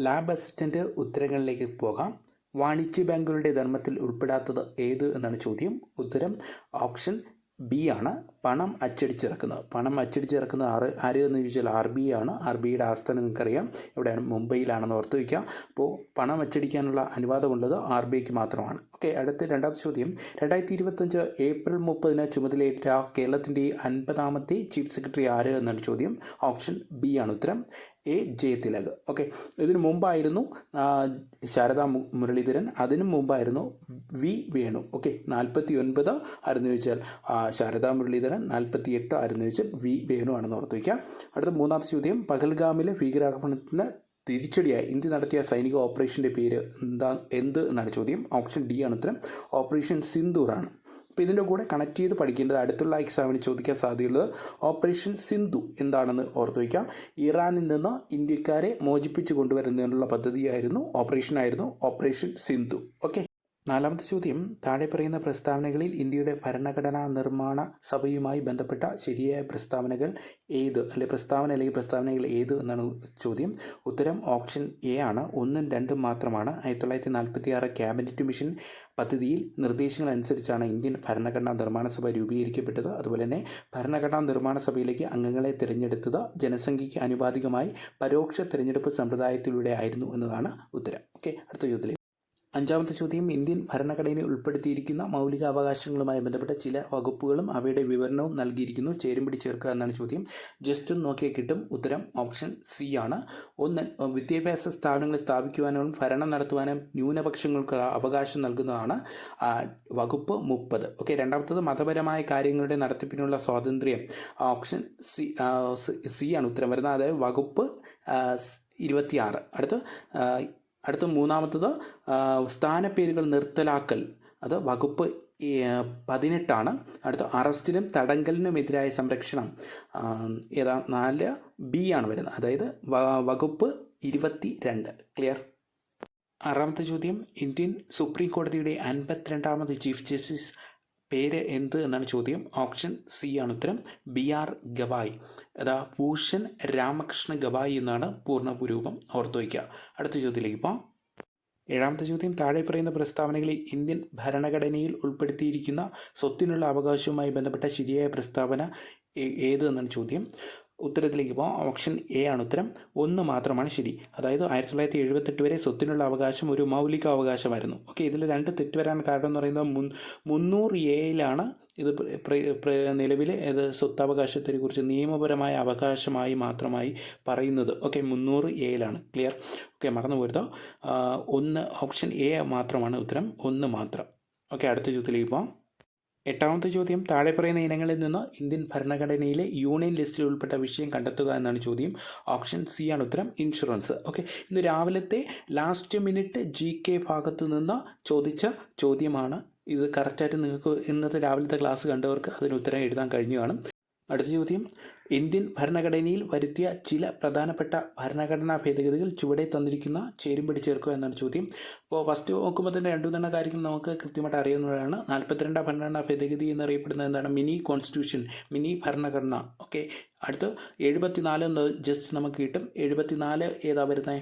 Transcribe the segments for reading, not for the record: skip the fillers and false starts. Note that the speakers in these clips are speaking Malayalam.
ലാബ് അസിസ്റ്റൻ്റ് ഉത്തരങ്ങളിലേക്ക് പോകാം. വാണിജ്യ ബാങ്കുകളുടെ ധർമ്മത്തിൽ ഉൾപ്പെടാത്തത് ഏത് എന്നാണ് ചോദ്യം. ഉത്തരം ഓപ്ഷൻ ബി ആണ്. പണം അച്ചടിച്ചിറക്കുന്നത്. പണം അച്ചടിച്ചിറക്കുന്നത് ആര് എന്ന് ചോദിച്ചാൽ RBI ആണ്. RBIയുടെ ആസ്ഥാനം നിങ്ങൾക്കറിയാം എവിടെയാണ്? മുംബൈയിലാണെന്ന് ഓർത്ത് വയ്ക്കുക. അപ്പോൾ പണം അച്ചടിക്കാനുള്ള അനുവാദമുള്ളത് RBIക്ക് മാത്രമാണ്. ഓക്കെ, അടുത്ത രണ്ടാമത്തെ ചോദ്യം. 2025 ഏപ്രിൽ 30 ചുമതലയേറ്റ കേരളത്തിൻ്റെ 50ാമത്തെ ചീഫ് സെക്രട്ടറി ആര് എന്നാണ് ചോദ്യം. ഓപ്ഷൻ ബി ആണ് ഉത്തരം. ജയതിലക്. ഓക്കെ, ഇതിനു മുമ്പായിരുന്നു ശാരദാ മുരളീധരൻ, അതിനു മുമ്പായിരുന്നു വേണു. ഓക്കെ, 49 ആയിരുന്നു ചോദിച്ചാൽ ശാരദാ മുരളീധരൻ, 48 ആയിരുന്നു ചോദിച്ചാൽ വേണു ആണെന്ന് ഓർത്ത് വയ്ക്കാം. അടുത്ത മൂന്നാമത്തെ ചോദ്യം. പഹൽഗാമിലെ ഭീകരാക്രമണത്തിന് തിരിച്ചടിയായി ഇന്ത്യ നടത്തിയ സൈനിക ഓപ്പറേഷൻ്റെ പേര് എന്ത് എന്നാണ് ചോദ്യം. ഓപ്ഷൻ ഡി ആണ് ഉത്തരം. ഓപ്പറേഷൻ സിന്ദൂർ ആണ്. അപ്പോൾ ഇതിൻ്റെ കൂടെ കണക്ട് ചെയ്ത് പഠിക്കേണ്ടത് അടുത്തുള്ള എക്സാമിന് ചോദിക്കാൻ സാധ്യതയുള്ളത് ഓപ്പറേഷൻ സിന്ധു എന്താണെന്ന് ഓർത്ത് വയ്ക്കാം. ഇറാനിൽ നിന്ന് ഇന്ത്യക്കാരെ മോചിപ്പിച്ച് കൊണ്ടുവരുന്നതിനുള്ള പദ്ധതിയായിരുന്നു, ഓപ്പറേഷൻ സിന്ധു. ഓക്കെ, നാലാമത്തെ ചോദ്യം. താഴെ പറയുന്ന പ്രസ്താവനകളിൽ ഇന്ത്യയുടെ ഭരണഘടനാ നിർമ്മാണ സഭയുമായി ബന്ധപ്പെട്ട ശരിയായ പ്രസ്താവനകൾ ഏത്, പ്രസ്താവനകൾ ഏത് എന്നാണ് ചോദ്യം. ഉത്തരം ഓപ്ഷൻ എ ആണ്. 1ഉം 2ഉം മാത്രമാണ്. 1946 ക്യാബിനറ്റ് മിഷൻ പദ്ധതിയിൽ നിർദ്ദേശങ്ങൾ അനുസരിച്ചാണ് ഇന്ത്യൻ ഭരണഘടനാ നിർമ്മാണ സഭ രൂപീകരിക്കപ്പെട്ടത്. അതുപോലെ തന്നെ ഭരണഘടനാ നിർമ്മാണ സഭയിലേക്ക് അംഗങ്ങളെ തിരഞ്ഞെടുത്തത് ജനസംഖ്യയ്ക്ക് ആനുപാതികമായി പരോക്ഷ തിരഞ്ഞെടുപ്പ് സമ്പ്രദായത്തിലൂടെ ആയിരുന്നു എന്നതാണ് ഉത്തരം. ഓക്കെ, അടുത്ത ചോദ്യത്തിലേക്ക്. അഞ്ചാമത്തെ ചോദ്യം. ഇന്ത്യൻ ഭരണഘടനയിൽ ഉൾപ്പെടുത്തിയിരിക്കുന്ന മൗലികാവകാശങ്ങളുമായി ബന്ധപ്പെട്ട ചില വകുപ്പുകളും അവയുടെ വിവരണവും നൽകിയിരിക്കുന്നു. ചേരുംപടി ചേർക്കുക എന്നാണ് ചോദ്യം. ജസ്റ്റ് ഒന്ന് നോക്കിയാൽ കിട്ടും. ഉത്തരം ഓപ്ഷൻ സി ആണ്. 1. വിദ്യാഭ്യാസ സ്ഥാപനങ്ങൾ സ്ഥാപിക്കുവാനും ഭരണം നടത്തുവാനും ന്യൂനപക്ഷങ്ങൾക്ക് അവകാശം നൽകുന്നതാണ് വകുപ്പ് 30. ഓക്കെ, രണ്ടാമത്തത് മതപരമായ കാര്യങ്ങളുടെ നടത്തിപ്പിനുള്ള സ്വാതന്ത്ര്യം. ഓപ്ഷൻ സി ആണ് ഉത്തരം വരുന്നത്. അതായത് വകുപ്പ് 26. അടുത്ത മൂന്നാമത്തത് സ്ഥാനപ്പേരുകൾ നിർത്തലാക്കൽ. അത് വകുപ്പ് 18 ആണ്. അടുത്ത അറസ്റ്റിനും തടങ്കലിനുമെതിരായ സംരക്ഷണം 4B ആണ് വരുന്നത്. അതായത് വകുപ്പ് 22. ക്ലിയർ. ആറാമത്തെ ചോദ്യം. ഇന്ത്യൻ സുപ്രീം കോടതിയുടെ 52ാമത് ചീഫ് ജസ്റ്റിസ് പേര് എന്ത് എന്നാണ് ചോദ്യം. ഓപ്ഷൻ സി ആണ് ഉത്തരം. BR ഗവായ്. ഭൂഷൺ രാമകൃഷ്ണ ഗവായ് എന്നാണ് പൂർണ്ണരൂപം. ഓർത്തു വയ്ക്കുക. അടുത്ത ചോദ്യത്തിലേക്ക് പോകാം. ഏഴാമത്തെ ചോദ്യം. താഴെ പറയുന്ന പ്രസ്താവനകളിൽ ഇന്ത്യൻ ഭരണഘടനയിൽ ഉൾപ്പെടുത്തിയിരിക്കുന്ന സ്വത്തിനുള്ള അവകാശവുമായി ബന്ധപ്പെട്ട ശരിയായ പ്രസ്താവന ഏത് എന്നാണ് ചോദ്യം. ഉത്തരത്തിലേക്ക് പോകാം. ഓപ്ഷൻ എ ആണ് ഉത്തരം. 1 മാത്രമാണ് ശരി. അതായത് 1978 വരെ സ്വത്തിനുള്ള അവകാശം ഒരു മൗലിക അവകാശമായിരുന്നു. ഓക്കെ, ഇതിൽ 2 തെറ്റ് വരാൻ കാരണം എന്ന് പറയുന്നത് 300A ഇത് നിലവിലെ സ്വത്തവകാശത്തെക്കുറിച്ച് നിയമപരമായ അവകാശമായി മാത്രമായി പറയുന്നത്. Okay, 300A. ക്ലിയർ. ഓക്കെ, മറന്നു പോരുതോ. 1 ഓപ്ഷൻ എ മാത്രമാണ് ഉത്തരം. 1 മാത്രം. ഓക്കെ, അടുത്ത ചോദ്യത്തിലേക്ക് പോകാം. എട്ടാമത്തെ ചോദ്യം. താഴെ പറയുന്ന ഇനങ്ങളിൽ നിന്ന് ഇന്ത്യൻ ഭരണഘടനയിലെ യൂണിയൻ ലിസ്റ്റിൽ ഉൾപ്പെട്ട വിഷയം കണ്ടെത്തുക എന്നാണ് ചോദ്യം. ഓപ്ഷൻ സി ആണ് ഉത്തരം. ഇൻഷുറൻസ്. ഓക്കെ, ഇന്ന് രാവിലത്തെ ലാസ്റ്റ് മിനിറ്റ് GK ഭാഗത്ത് നിന്ന് ചോദിച്ച ചോദ്യമാണ് ഇത്. കറക്റ്റായിട്ട് നിങ്ങൾക്ക് ഇന്നത്തെ രാവിലത്തെ ക്ലാസ് കണ്ടവർക്ക് അതിന് ഉത്തരം എഴുതാൻ കഴിഞ്ഞു കാണും. അടുത്ത ചോദ്യം. ഇന്ത്യൻ ഭരണഘടനയിൽ വരുത്തിയ ചില പ്രധാനപ്പെട്ട ഭരണഘടനാ ഭേദഗതികൾ ചുവടെ തന്നിരിക്കുന്ന ചേരുംപടി ചേർക്കുക എന്നാണ് ചോദ്യം. അപ്പോൾ ഫസ്റ്റ് നോക്കുമ്പോൾ തന്നെ 2 കാര്യങ്ങൾ നമുക്ക് കൃത്യമായിട്ട് അറിയുന്നതാണ്. 42ാം ഭരണഘടനാ ഭേദഗതി എന്നറിയപ്പെടുന്നത് എന്താണ്? മിനി കോൺസ്റ്റിറ്റ്യൂഷൻ, മിനി ഭരണഘടന. ഓക്കെ, അടുത്ത് 74 എന്ന് ജസ്റ്റ് നമുക്ക് കിട്ടും. 74 ഏതാ വരുന്നത്?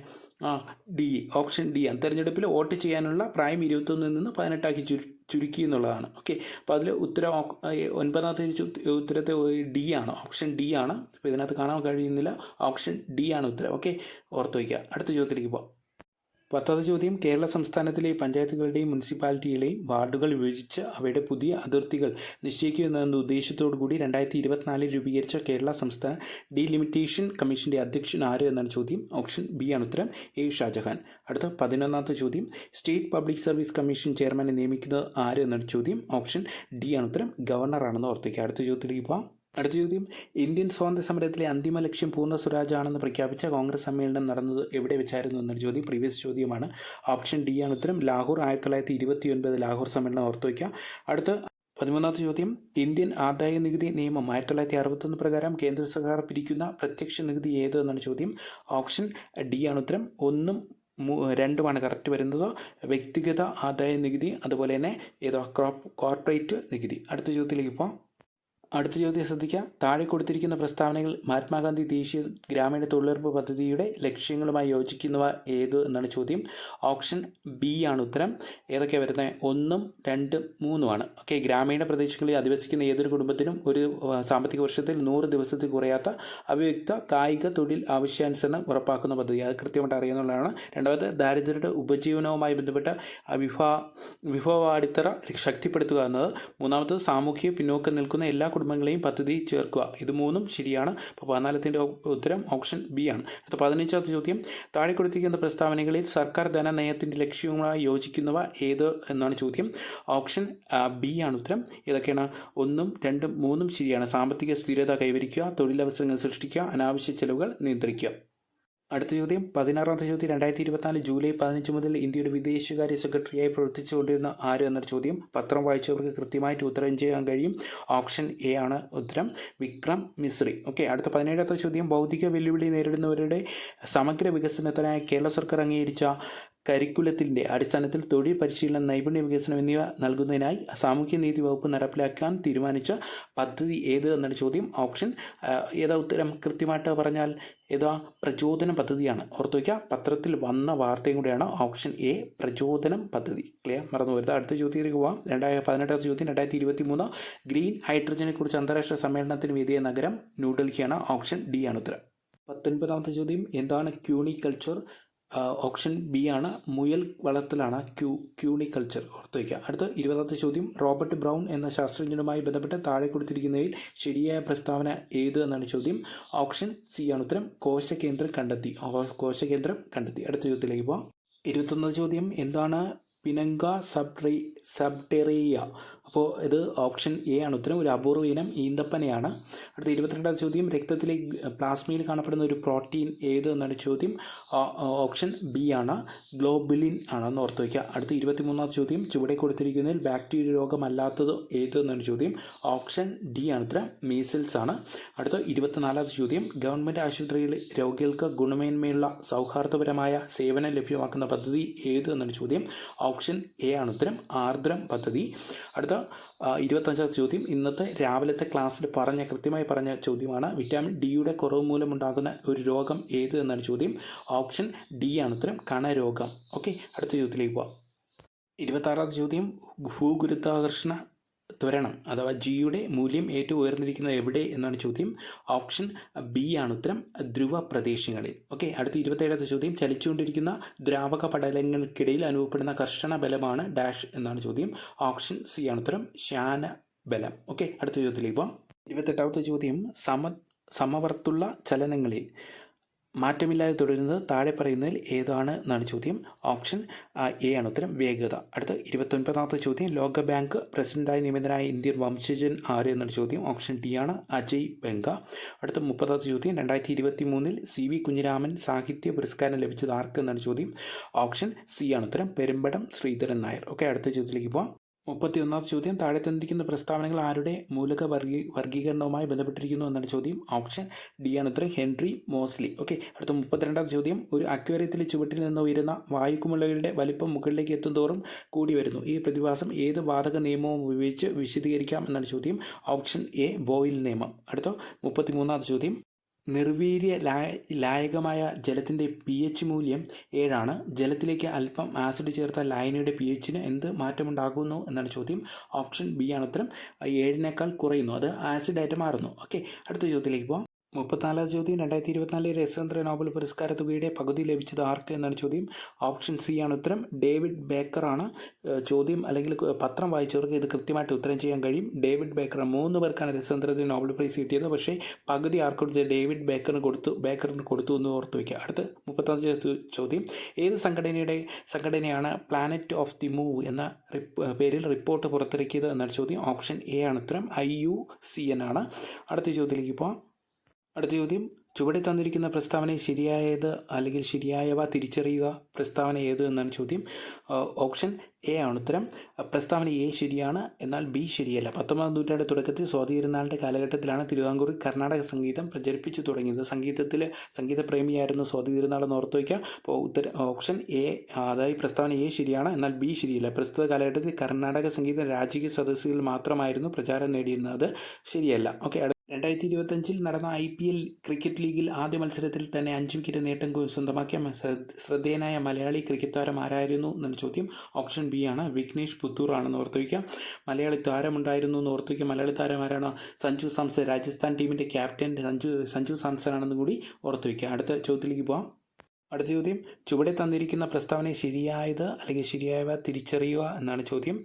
ഡി. ഓപ്ഷൻ ഡി ആണ്. തെരഞ്ഞെടുപ്പിൽ വോട്ട് ചെയ്യാനുള്ള പ്രായം 21 നിന്ന് 18 ചുരുക്കി എന്നുള്ളതാണ്. ഓക്കെ, അപ്പോൾ അതിൽ ഉത്തരം 9ാമത്തെ ഉത്തരത്തെ ഡി ആണ്. ഓപ്ഷൻ ഡി ആണ്. അപ്പോൾ ഇതിനകത്ത് കാണാൻ കഴിയുന്നില്ല. ഓപ്ഷൻ ഡി ആണ് ഉത്തരം. ഓക്കെ, ഓർത്ത് വയ്ക്കുക. അടുത്ത ചോദ്യത്തിലേക്ക് പോകാം. 10ാമത്തെ ചോദ്യം. കേരള സംസ്ഥാനത്തിലെ പഞ്ചായത്തുകളുടെയും മുനിസിപ്പാലിറ്റികളെയും വാർഡുകൾ വിഭജിച്ച് അവയുടെ പുതിയ അതിർത്തികൾ നിശ്ചയിക്കുക എന്ന ഉദ്ദേശത്തോടു കൂടി 2024 രൂപീകരിച്ച കേരള സംസ്ഥാന ഡീലിമിറ്റേഷൻ കമ്മീഷൻ്റെ അധ്യക്ഷൻ ആര് എന്നാണ് ചോദ്യം. ഓപ്ഷൻ ബി ആണ് ഉത്തരം. A. ഷാജഹാൻ. അടുത്ത 11ാമത്തെ ചോദ്യം. സ്റ്റേറ്റ് പബ്ലിക് സർവീസ് കമ്മീഷൻ ചെയർമാനെ നിയമിക്കുന്നത് ആര് എന്നാണ് ചോദ്യം. ഓപ്ഷൻ ഡി ആണ് ഉത്തരം. ഗവർണറാണെന്ന് ഓർത്തേക്കുക. അടുത്ത ചോദ്യത്തിലേക്ക് പോകാം. അടുത്ത ചോദ്യം. ഇന്ത്യൻ സ്വാതന്ത്ര്യ സമരത്തിലെ അന്തിമ ലക്ഷ്യം പൂർണ്ണ സ്വരാജാണെന്ന് പ്രഖ്യാപിച്ച കോൺഗ്രസ് സമ്മേളനം നടന്നത് എവിടെ വെച്ചായിരുന്നു എന്നൊരു ചോദ്യം. പ്രീവിയസ് ചോദ്യമാണ്. ഓപ്ഷൻ ഡി ആണ് ഉത്തരം. ലാഹോർ. 1929 ലാഹോർ സമ്മേളനം ഓർത്തു വയ്ക്കുക. അടുത്ത 13ാമത്തെ ചോദ്യം. ഇന്ത്യൻ ആദായ നികുതി നിയമം 1961 പ്രകാരം കേന്ദ്ര സർക്കാർ പിരിക്കുന്ന പ്രത്യക്ഷ നികുതി ഏത് എന്നാണ് ചോദ്യം. ഓപ്ഷൻ ഡി ആണ് ഉത്തരം. 1ഉം 2ഉമാണ് കറക്റ്റ് വരുന്നത്. വ്യക്തിഗത ആദായ നികുതി, അതുപോലെ തന്നെ കോർപ്പറേറ്റ് നികുതി. അടുത്ത ചോദ്യത്തിലേക്ക് പോകാം. അടുത്ത ചോദ്യം ശ്രദ്ധിക്കുക. താഴെ കൊടുത്തിരിക്കുന്ന പ്രസ്താവനകൾ മഹാത്മാഗാന്ധി ദേശീയ ഗ്രാമീണ തൊഴിലുറപ്പ് പദ്ധതിയുടെ ലക്ഷ്യങ്ങളുമായി യോജിക്കുന്നവ ഏത് എന്നാണ് ചോദ്യം. ഓപ്ഷൻ ബി ആണ് ഉത്തരം. ഏതൊക്കെയാണ് വരുന്നത്? 1, 2, 3 ആണ്. ഓക്കെ, ഗ്രാമീണ പ്രദേശങ്ങളിൽ അധിവസിക്കുന്ന ഏതൊരു കുടുംബത്തിനും ഒരു സാമ്പത്തിക വർഷത്തിൽ 100 ദിവസത്തിൽ കുറയാത്ത അവ്യക്ത കായിക തൊഴിൽ ആവശ്യാനുസരണം ഉറപ്പാക്കുന്ന പദ്ധതി. അത് കൃത്യമായിട്ട് അറിയുന്നതാണ്. രണ്ടാമത്, ദാരിദ്ര്യരുടെ ഉപജീവനവുമായി ബന്ധപ്പെട്ട വിഭവാടിത്തറ ശക്തിപ്പെടുത്തുക എന്നത്. മൂന്നാമത്, സാമൂഹിക പിന്നോക്കം നിൽക്കുന്ന എല്ലാ കുടുംബങ്ങളെയും പദ്ധതി ചേർക്കുക. ഇത് 3ഉം ശരിയാണ്. അപ്പോൾ 14ൻ്റെ ഉത്തരം ഓപ്ഷൻ ബി ആണ്. അടുത്ത 15ാമത്തെ ചോദ്യം. താഴെ കൊടുത്തിരിക്കുന്ന പ്രസ്താവനകളിൽ സർക്കാർ ധനനയത്തിൻ്റെ ലക്ഷ്യവുമായി യോജിക്കുന്നവ ഏത് എന്നാണ് ചോദ്യം. ഓപ്ഷൻ ബി ആണ് ഉത്തരം. ഏതൊക്കെയാണ്? 1, 2, 3 ശരിയാണ്. സാമ്പത്തിക സ്ഥിരത കൈവരിക്കുക, തൊഴിലവസരങ്ങൾ സൃഷ്ടിക്കുക, അനാവശ്യ ചെലവുകൾ നിയന്ത്രിക്കുക. അടുത്ത ചോദ്യം 16ാമത്തെ ചോദ്യം. 2024 ജൂലൈ 15 മുതൽ ഇന്ത്യയുടെ വിദേശകാര്യ സെക്രട്ടറിയായി പ്രവർത്തിച്ചുകൊണ്ടിരുന്ന ആര് എന്നൊരു ചോദ്യം. പത്രം വായിച്ചവർക്ക് കൃത്യമായിട്ട് ഉത്തരം ചെയ്യാൻ കഴിയും. ഓപ്ഷൻ എ ആണ് ഉത്തരം, വിക്രം മിശ്രി. ഓക്കെ, അടുത്ത 17ാമത്തെ ചോദ്യം. ഭൗതിക വെല്ലുവിളി നേരിടുന്നവരുടെ സമഗ്ര വികസനത്തിനായി കേരള സർക്കാർ അംഗീകരിച്ച കരിക്കുലത്തിൻ്റെ അടിസ്ഥാനത്തിൽ തൊഴിൽ പരിശീലനം, നൈപുണ്യ വികസനം എന്നിവ നൽകുന്നതിനായി സാമൂഹ്യനീതി വകുപ്പ് നടപ്പിലാക്കാൻ തീരുമാനിച്ച പദ്ധതി ഏത് എന്നാണ് ചോദ്യം. ഓപ്ഷൻ ഏതാ ഉത്തരം? കൃത്യമായിട്ട് പറഞ്ഞാൽ ഏതാ? പ്രചോദനം പദ്ധതിയാണ്. ഓർത്തു വയ്ക്കുക, പത്രത്തിൽ വന്ന വാർത്തയും കൂടെയാണ്. ഓപ്ഷൻ എ, പ്രചോദനം പദ്ധതി. ക്ലിയർ? മറന്നു വരുന്നത്. അടുത്ത ചോദ്യത്തിലേക്ക് പോകാം. 18ാമത്തെ ചോദ്യം. 2023 ഗ്രീൻ ഹൈഡ്രജനെ കുറിച്ച് അന്താരാഷ്ട്ര സമ്മേളനത്തിന് വേദിയ നഗരം ന്യൂഡൽഹിയാണ്. ഓപ്ഷൻ ഡി ആണ് ഉത്തരം. 19ാമത്തെ ചോദ്യം. എന്താണ് ക്യൂണിക്കൾച്ചർ? ഓപ്ഷൻ ബി ആണ്, മുയൽ വളർത്തലാണ് ക്യൂണിക്കൾച്ചർ. ഓർത്ത് വയ്ക്കുക. അടുത്ത 20ാമത്തെ ചോദ്യം. റോബർട്ട് ബ്രൗൺ എന്ന ശാസ്ത്രജ്ഞനുമായി ബന്ധപ്പെട്ട് താഴെ കൊടുത്തിരിക്കുന്നതിൽ ശരിയായ പ്രസ്താവന ഏത് എന്നാണ് ചോദ്യം. ഓപ്ഷൻ സി ആണ് ഉത്തരം, കോശകേന്ദ്രം കണ്ടെത്തി. അടുത്ത ചോദ്യത്തിലേക്ക് പോവാം. 21ാമത്തെ ചോദ്യം. എന്താണ് പിനങ്ക സബ്ടെറിയ? അപ്പോൾ ഇത് ഓപ്ഷൻ എ ആണ് ഉത്തരം, ഒരു അപൂർവ ഇനം ഈന്തപ്പനയാണ്. അടുത്ത 22ാമത്തെ ചോദ്യം. രക്തത്തിലെ പ്ലാസ്മയിൽ കാണപ്പെടുന്ന ഒരു പ്രോട്ടീൻ ഏത് എന്നാണ് ചോദ്യം. ഓപ്ഷൻ ബി ആണ്, ഗ്ലോബുലിൻ ആണെന്ന് ഓർത്ത് വയ്ക്കുക. അടുത്ത 23ാമത്തെ ചോദ്യം. ചുവടെ കൊടുത്തിരിക്കുന്നതിൽ ബാക്ടീരിയ രോഗമല്ലാത്തത് ഏത് എന്നാണ് ചോദ്യം. ഓപ്ഷൻ ഡി ആണ് ഉത്തരം, മീസിൽസ് ആണ്. അടുത്ത 24ാമത്തെ ചോദ്യം. ഗവൺമെൻറ് ആശുപത്രികളിൽ രോഗികൾക്ക് ഗുണമേന്മയുള്ള സൗഹാർദ്ദപരമായ സേവനം ലഭ്യമാക്കുന്ന പദ്ധതി ഏത് എന്നാണ് ചോദ്യം. ഓപ്ഷൻ എ ആണ് ഉത്തരം, ആർദ്രം പദ്ധതി. അടുത്ത 25ാമത്തെ ചോദ്യം. ഇന്നത്തെ രാവിലത്തെ ക്ലാസ്സിൽ കൃത്യമായി പറഞ്ഞ ചോദ്യമാണ്. വിറ്റാമിൻ ഡിയുടെ കുറവ് മൂലമുണ്ടാകുന്ന ഒരു രോഗം ഏത് എന്നാണ് ചോദ്യം. ഓപ്ഷൻ ഡി ആണ് ഉത്തരം, കണരോഗം. ഓക്കെ, അടുത്ത ചോദ്യത്തിലേക്ക് പോവാം. 26ാമത്തെ ചോദ്യം. ഭൂഗുരുത്വാകർഷണ ത്വരണം അഥവാ ജിയുടെ മൂല്യം ഏറ്റവും ഉയർന്നിരിക്കുന്നത് എവിടെ എന്നാണ് ചോദ്യം. ഓപ്ഷൻ ബി ആണ് ഉത്തരം, ധ്രുവ പ്രദേശങ്ങളിൽ. ഓക്കെ, അടുത്ത 27ാമത്തെ ചോദ്യം. ചലിച്ചുകൊണ്ടിരിക്കുന്ന ദ്രാവക പടലങ്ങൾക്കിടയിൽ അനുഭവപ്പെടുന്ന കർഷണ ബലമാണ് ഡാഷ് എന്നാണ് ചോദ്യം. ഓപ്ഷൻ സി ആണ് ഉത്തരം, ശാന ബലം. ഓക്കെ, അടുത്ത ചോദ്യത്തിലേക്ക് പോകാം. 28ാമത്തെ ചോദ്യം. സമവർത്തുള്ള ചലനങ്ങളിൽ മാറ്റമില്ലാതെ തുടരുന്നത് താഴെ പറയുന്നതിൽ ഏതാണ് എന്നാണ് ചോദ്യം. ഓപ്ഷൻ എ ആണ് ഉത്തരം, വേഗത. അടുത്ത 29ാമത്തെ ചോദ്യം. ലോകബാങ്ക് പ്രസിഡന്റായി നിയമിതനായ ഇന്ത്യൻ വംശജൻ ആര് എന്നാണ് ചോദ്യം. ഓപ്ഷൻ ഡി ആണ്, അജയ് ബംഗ. അടുത്ത 30ാമത്തെ ചോദ്യം. 2023 CV കുഞ്ഞിരാമൻ സാഹിത്യ പുരസ്കാരം ലഭിച്ചത് ആർക്ക് എന്നാണ് ചോദ്യം. ഓപ്ഷൻ സി ആണ് ഉത്തരം, പെരുമ്പടം ശ്രീധരൻ നായർ. ഓക്കെ, അടുത്ത ചോദ്യത്തിലേക്ക് പോകാം. 31ാമത്തെ ചോദ്യം. താഴെ തന്നിരിക്കുന്ന പ്രസ്താവനകൾ ആരുടെ മൂലക വർഗീകരണവുമായി ബന്ധപ്പെട്ടിരിക്കുന്നു എന്നാണ് ചോദ്യം. ഓപ്ഷൻ ഡി ആണ് ഉത്തരം, ഹെൻറി മോസ്ലി. ഓക്കെ, അടുത്ത 32ാമത്തെ ചോദ്യം. ഒരു അക്വേറിയത്തിലെ ചുവട്ടിൽ നിന്ന് ഉയരുന്ന വായുക്കുമിളകളുടെ വലിപ്പം മുകളിലേക്ക് എത്തുന്തോറും കൂടി വരുന്നു. ഈ പ്രതിഭാസം ഏത് വാതക നിയമവും ഉപയോഗിച്ച് വിശദീകരിക്കാം എന്നാണ് ചോദ്യം. ഓപ്ഷൻ എ, ബോയിൽ നിയമം. അടുത്ത 33ാമത്തെ ചോദ്യം. നിർവീര്യ ലായകമായ ജലത്തിൻ്റെ pH മൂല്യം 7 ആണ്. ജലത്തിലേക്ക് അല്പം ആസിഡ് ചേർത്ത ലായനിയുടെ pHന് എന്ത് മാറ്റമുണ്ടാകുന്നു എന്നാണ് ചോദ്യം. ഓപ്ഷൻ ബി ആണ് ഉത്തരം, 7നേക്കാൾ കുറയുന്നു, അത് ആസിഡായിട്ട് മാറുന്നു. ഓക്കെ, അടുത്ത ചോദ്യത്തിലേക്ക് പോകാം. 34ാമത്തെ ചോദ്യം. 2024 രസതന്ത്ര നോബൽ പുരസ്കാര തുകയുടെ പകുതി ലഭിച്ചത് ആർക്ക് എന്നാണ് ചോദ്യം. ഓപ്ഷൻ സി ആണ് ഉത്തരം, ഡേവിഡ് ബേക്കർ ആണ്. ചോദ്യം അല്ലെങ്കിൽ പത്രം വായിച്ചവർക്ക് ഇത് കൃത്യമായിട്ട് ഉത്തരം ചെയ്യാൻ കഴിയും. David Baker. 3 പേർക്കാണ് രസതന്ത്രത്തിന് നോബൽ പ്രൈസ് കിട്ടിയത്. പക്ഷേ പകുതി ആർക്ക് കൊടുത്തത്? ഡേവിഡ് ബേക്കറിന് കൊടുത്തു എന്ന് ഓർത്ത് വയ്ക്കുക. അടുത്ത് 35ാമത്തെ ചോദ്യം. ഏത് സംഘടനയാണ് പ്ലാനറ്റ് ഓഫ് ദി മൂവ് എന്ന പേരിൽ റിപ്പോർട്ട് പുറത്തിറക്കിയത് എന്നാണ് ചോദ്യം. ഓപ്ഷൻ എ ആണ് ഉത്തരം, IUCN ആണ്. അടുത്ത ചോദ്യത്തിലേക്ക് പോകാം. അടുത്ത ചോദ്യം. ചുവടെ തന്നിരിക്കുന്ന പ്രസ്താവന ശരിയായത് അല്ലെങ്കിൽ ശരിയായവ തിരിച്ചറിയുക പ്രസ്താവന ഏത് എന്നാണ് ചോദ്യം. ഓപ്ഷൻ എ ആണ് ഉത്തരം. പ്രസ്താവന എ ശരിയാണ്, എന്നാൽ ബി ശരിയല്ല. 19-ാം നൂറ്റാണ്ട് തുടക്കത്തിൽ സ്വാതി തിരുനാളിൻ്റെ കാലഘട്ടത്തിലാണ് തിരുവിതാംകൂറിൽ കർണാടക സംഗീതം പ്രചരിപ്പിച്ചു തുടങ്ങിയത്. സംഗീതപ്രേമിയായിരുന്നു സ്വാതി തിരുനാൾ എന്ന് ഓർത്തു വയ്ക്കുക. അപ്പോൾ ഓപ്ഷൻ എ, അതായത് പ്രസ്താവന എ ശരിയാണ്, എന്നാൽ ബി ശരിയല്ല. പ്രസ്തുത കാലഘട്ടത്തിൽ കർണാടക സംഗീതം രാജകീയ സദസ്സുകളിൽ മാത്രമായിരുന്നു പ്രചാരം നേടിയിരുന്നത്. അത് ശരിയല്ല. ഓക്കെ. 2025 നടന്ന IPL ക്രിക്കറ്റ് ലീഗിൽ ആദ്യ മത്സരത്തിൽ തന്നെ 5 വിക്കറ്റ് നേട്ടം സ്വന്തമാക്കിയ ശ്രദ്ധേയനായ മലയാളി ക്രിക്കറ്റ് താരം ആരായിരുന്നു എന്നാണ് ചോദ്യം. ഓപ്ഷൻ ബി ആണ്, വിഘ്നേഷ് പുത്തൂർ ആണെന്ന് ഓർത്തു വയ്ക്കുക. മലയാളി താരമുണ്ടായിരുന്നു എന്ന് ഓർത്തു വയ്ക്കുക. മലയാളി താരം ആരാണ്? സഞ്ജു സാംസൺ, രാജസ്ഥാൻ ടീമിൻ്റെ ക്യാപ്റ്റൻ സഞ്ജു സാംസൺ ആണെന്ന് കൂടി ഓർത്തു വയ്ക്കുക. അടുത്ത ചോദ്യത്തിലേക്ക് പോകാം. അടുത്ത ചോദ്യം, ചുവടെ തന്നിരിക്കുന്ന പ്രസ്താവന ശരിയായത് അല്ലെങ്കിൽ ശരിയായവ തിരിച്ചറിയുക എന്നാണ് ചോദ്യം.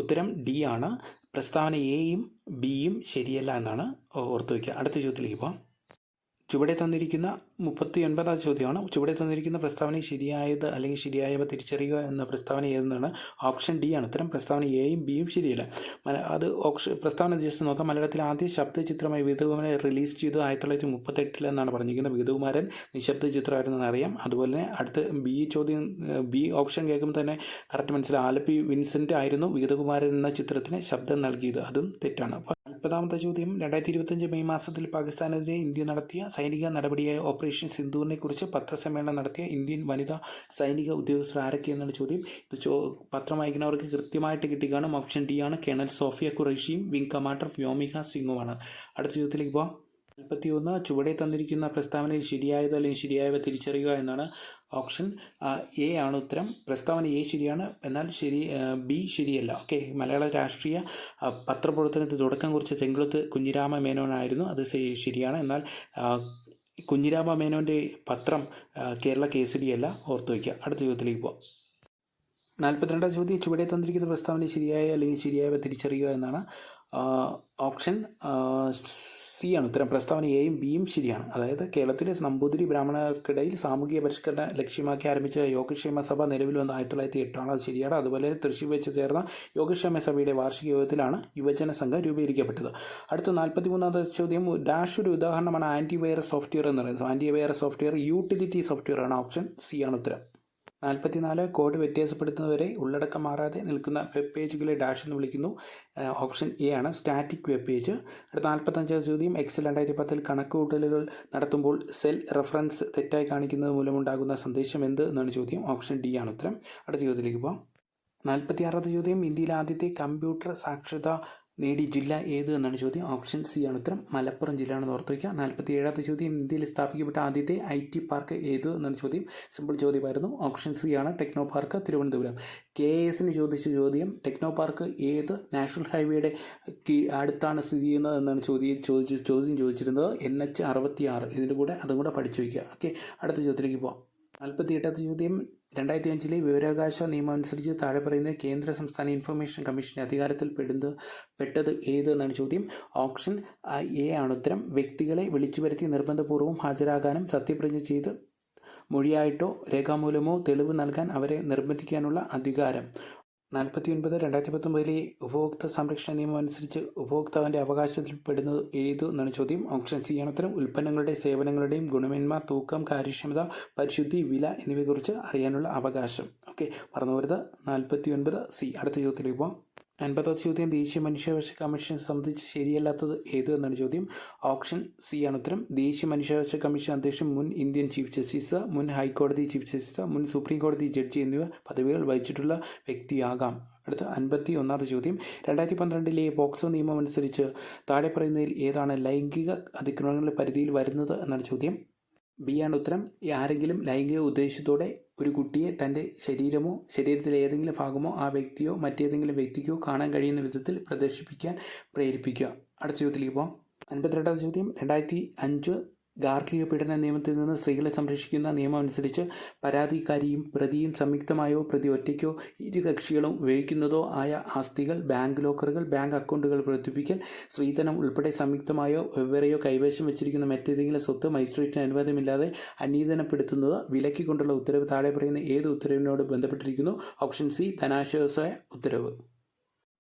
ഉത്തരം ഡി ആണ്. പ്രസ്താവന എയും ബിയും ശരിയല്ല എന്നാണ് ഓർത്തു വയ്ക്കുക. അടുത്ത ചോദ്യത്തിലേക്ക് പോകാം. ചുവടെ തന്നിരിക്കുന്ന 39ാം ചോദ്യമാണ്. ചുവടെ തന്നിരിക്കുന്ന പ്രസ്താവന ശരിയായത് അല്ലെങ്കിൽ ശരിയായവ തിരിച്ചറിയുക എന്ന പ്രസ്താവന ഏതെന്നാണ്. ഓപ്ഷൻ ഡി ആണ് ഉത്തരം. പ്രസ്താവന എയും ബിയും ശരിയല്ല. അത് പ്രസ്താവന ജസ്റ്റ് നോക്കാം. മലയാളത്തിലെ ആദ്യ ശബ്ദ ചിത്രമായി വിഗതകുമാരൻ റിലീസ് ചെയ്തത് 1938 എന്നാണ് പറഞ്ഞിരിക്കുന്നത്. വിഗതകുമാരൻ നിശബ്ദ ചിത്രമായിരുന്നെന്ന് അറിയാം. അതുപോലെ തന്നെ അടുത്ത ബി ഓപ്ഷൻ കേൾക്കുമ്പോൾ തന്നെ കറക്റ്റ് മനസ്സിലായി. ആലപ്പി വിൻസെൻ്റ് ആയിരുന്നു വിഗതകുമാരൻ എന്ന ചിത്രത്തിന് ശബ്ദം നൽകിയത്. അതും തെറ്റാണ്. 40ാമത്തെ ചോദ്യം, 2025 മെയ് മാസത്തിൽ പാകിസ്ഥാനെതിരെ ഇന്ത്യ നടത്തിയ സൈനിക നടപടിയായ ഓപ്പറേഷൻ സിന്ദൂറിനെ കുറിച്ച് പത്രസമ്മേളനം നടത്തിയ ഇന്ത്യൻ വനിതാ സൈനിക ഉദ്യോഗസ്ഥർ ആരൊക്കെയെന്നാണ് ചോദ്യം. ഇത് പത്രം വായിക്കുന്നവർക്ക് കൃത്യമായിട്ട് കിട്ടിക്കാണും. ഓപ്ഷൻ ഡി ആണ്. കേണൽ സോഫിയ ഖുറൈഷിയും വിംഗ് കമാൻഡർ വ്യോമിക സിംഗുമാണ്. അടുത്ത ചോദ്യത്തിലേക്ക് പോകാം. 41. ചുവടെ തന്നിരിക്കുന്ന പ്രസ്താവനയിൽ ശരിയായത് അല്ലെങ്കിൽ ശരിയായവ തിരിച്ചറിയുക എന്നാണ്. ഓപ്ഷൻ എ ആണ് ഉത്തരം. പ്രസ്താവന എ ശരിയാണ്, എന്നാൽ ബി ശരിയല്ല. ഓക്കെ. മലയാള രാഷ്ട്രീയ പത്രപ്രവർത്തനത്തിന് തുടക്കം കുറിച്ച ചെങ്കുളത്ത് കുഞ്ഞിരാമ മേനോനായിരുന്നു. അത് ശരിയാണ്, എന്നാൽ കുഞ്ഞിരാമ മേനോൻ്റെ പത്രം കേരള കേസരി അല്ല. ഓർത്തു വയ്ക്കുക. അടുത്ത ചോദ്യത്തിലേക്ക് പോകാം. 42ാം ചോദ്യം, ചുവടെ തന്നിരിക്കുന്ന പ്രസ്താവന ശരിയായ അല്ലെങ്കിൽ ശരിയായവ തിരിച്ചറിയുക എന്നാണ്. ഓപ്ഷൻ സി ആണ് ഉത്തരം. പ്രസ്താവന എയും ബിയും ശരിയാണ്. അതായത് കേരളത്തിലെ നമ്പൂതിരി ബ്രാഹ്മണർക്കിടയിൽ സാമൂഹിക പരിഷ്കരണം ലക്ഷ്യമാക്കി ആരംഭിച്ച യോഗക്ഷേമ സഭ നിലവിൽ വന്ന 1908 ആണ്. അത് ശരിയാണ്. അതുപോലെ തൃശ്ശൂർ വെച്ച് ചേർന്ന യോഗക്ഷേമ സഭയുടെ വാർഷിക യോഗത്തിലാണ് യുവജന സംഘം രൂപീകരിക്കപ്പെട്ടത്. അടുത്ത 43ാമത്തെ ചോദ്യം, ഡാഷ് ഒരു ഉദാഹരണമാണ് ആൻറ്റിവൈറസ് സോഫ്റ്റ്വെയർ എന്ന് പറയുന്നത്. ആൻറ്റിവൈറസ് സോഫ്റ്റ്വെയർ യൂട്ടിലിറ്റി സോഫ്റ്റ്വെയർ ആണ്. ഓപ്ഷൻ സി ആണ് ഉത്തരം. 44. കോഡ് വ്യത്യാസപ്പെടുത്തുന്നവരെ ഉള്ളടക്കം മാറാതെ നിൽക്കുന്ന വെബ് പേജുകളെ ഡാഷ് എന്ന് വിളിക്കുന്നു. ഓപ്ഷൻ എ ആണ്, സ്റ്റാറ്റിക് വെബ് പേജ്. അടുത്ത 45ാം ചോദ്യം, എക്സൽ 2010 കണക്കുകൂട്ടലുകൾ നടത്തുമ്പോൾ സെൽ റെഫറൻസ് തെറ്റായി കാണിക്കുന്നത് മൂലമുണ്ടാകുന്ന സന്ദേശം എന്ത് എന്നാണ് ചോദ്യം. ഓപ്ഷൻ ഡി ആണ് ഉത്തരം. അടുത്ത ചോദ്യത്തിലേക്ക് പോകാം. 46ാമത്തെ ചോദ്യം, ഇന്ത്യയിലെ ആദ്യത്തെ കമ്പ്യൂട്ടർ സാക്ഷരത നേടിയ ജില്ല ഏത് എന്നാണ് ചോദ്യം. ഓപ്ഷൻ സി ആണ് ഉത്തരം. മലപ്പുറം ജില്ലയാണെന്ന് ഓർത്ത് വയ്ക്കുക. 47ാമത്തെ ചോദ്യം, ഇന്ത്യയിൽ സ്ഥാപിക്കപ്പെട്ട ആദ്യത്തെ IT പാർക്ക് ഏത് എന്നാണ് ചോദ്യം. സിമ്പിൾ ചോദ്യമായിരുന്നു. ഓപ്ഷൻ സി ആണ്, ടെക്നോ പാർക്ക്, തിരുവനന്തപുരം. KS ചോദിച്ച ചോദ്യം, ടെക്നോ പാർക്ക് ഏത് നാഷണൽ ഹൈവേയുടെ അടുത്താണ് സ്ഥിതി ചെയ്യുന്നത് എന്നാണ് ചോദ്യം ചോദിച്ചിരുന്നത്. NH 66. ഇതിൻ്റെ കൂടെ അതും കൂടെ പഠിച്ചു വയ്ക്കുക. ഓക്കെ. അടുത്ത ചോദ്യത്തിലേക്ക് പോകാം. 48ാമത്തെ ചോദ്യം, 2005 വിവരാവകാശ നിയമം അനുസരിച്ച് താഴെ പറയുന്ന കേന്ദ്ര സംസ്ഥാന ഇൻഫർമേഷൻ കമ്മീഷൻ്റെ അധികാരത്തിൽ പെട്ടത് ഏത് എന്നാണ് ചോദ്യം. ഓപ്ഷൻ എ ആണ് ഉത്തരം. വ്യക്തികളെ വിളിച്ചു വരുത്തി നിർബന്ധപൂർവ്വം ഹാജരാകാനും സത്യപ്രതിജ്ഞ ചെയ്ത് മൊഴിയായിട്ടോ രേഖാമൂലമോ തെളിവ് നൽകാൻ അവരെ നിർബന്ധിക്കാനുള്ള അധികാരം. 49. 2019 ഉപഭോക്തൃ സംരക്ഷണ നിയമം അനുസരിച്ച് ഉപഭോക്താവിൻ്റെ അവകാശത്തിൽ പെടുന്നത് ഏത് എന്നാണ് ചോദ്യം. ഓപ്ഷൻ സി ആണ് ഉത്തരം. ഉൽപ്പന്നങ്ങളുടെയും സേവനങ്ങളുടെയും ഗുണമേന്മ, തൂക്കം, കാര്യക്ഷമത, പരിശുദ്ധി, വില എന്നിവയെക്കുറിച്ച് അറിയാനുള്ള അവകാശം. ഓക്കെ. മറന്നു വരുന്നത് 49 സി. അടുത്ത ചോദ്യത്തിലേക്ക് പോകാം. 50ാമത്തെ ചോദ്യം, ദേശീയ മനുഷ്യാവകാശ കമ്മീഷൻ സംബന്ധിച്ച് ശരിയല്ലാത്തത് ഏത് എന്നാണ് ചോദ്യം. ഓപ്ഷൻ സി ആണ് ഉത്തരം. ദേശീയ മനുഷ്യാവകാശ കമ്മീഷൻ അധ്യക്ഷൻ മുൻ ഇന്ത്യൻ ചീഫ് ജസ്റ്റിസ്, മുൻ ഹൈക്കോടതി ചീഫ് ജസ്റ്റിസ്, മുൻ സുപ്രീം കോടതി ജഡ്ജി എന്നിവ പദവികൾ വഹിച്ചിട്ടുള്ള വ്യക്തിയാകാം. അടുത്ത 51ാമത്തെ ചോദ്യം, 2012 പോക്സോ നിയമം അനുസരിച്ച് താഴെ പറയുന്നതിൽ ഏതാണ് ലൈംഗിക അതിക്രമങ്ങളുടെ പരിധിയിൽ വരുന്നത് എന്നാണ് ചോദ്യം. ബി ആണ് ഉത്തരം. ആരെങ്കിലും ലൈംഗിക ഉദ്ദേശത്തോടെ ഒരു കുട്ടിയെ തൻ്റെ ശരീരമോ ശരീരത്തിലെ ഏതെങ്കിലും ഭാഗമോ ആ വ്യക്തിയോ മറ്റേതെങ്കിലും വ്യക്തിക്കോ കാണാൻ കഴിയുന്ന വിധത്തിൽ പ്രദർശിപ്പിക്കാൻ പ്രേരിപ്പിക്കുക. അടുത്ത ചോദ്യത്തിലേക്ക് പോകാം. 52ാമത്തെ ചോദ്യം, 2005 ഗാർഹിക പീഡന നിയമത്തിൽ നിന്ന് സ്ത്രീകളെ സംരക്ഷിക്കുന്ന നിയമം അനുസരിച്ച് പരാതിക്കാരിയും പ്രതിയും സംയുക്തമായോ പ്രതി ഒറ്റയ്ക്കോ ഇരു കക്ഷികളും ഉപയോഗിക്കുന്നതോ ആയ ആസ്തികൾ, ബാങ്ക് ലോക്കറുകൾ, ബാങ്ക് അക്കൗണ്ടുകൾ വർദ്ധിപ്പിക്കൽ, സ്ത്രീധനം ഉൾപ്പെടെ സംയുക്തമായോ വെവ്വേറെയോ കൈവശം വെച്ചിരിക്കുന്ന മറ്റേതെങ്കിലും സ്വത്ത് മജിസ്ട്രേറ്റിന് അനുവാദമില്ലാതെ അന്യീതനപ്പെടുത്തുന്നത് വിലക്കിക്കൊണ്ടുള്ള ഉത്തരവ് താഴെ പറയുന്ന ഏത് ഉത്തരവിനോട് ബന്ധപ്പെട്ടിരിക്കുന്നു. ഓപ്ഷൻ സി, ധനാശ്വാസ ഉത്തരവ്.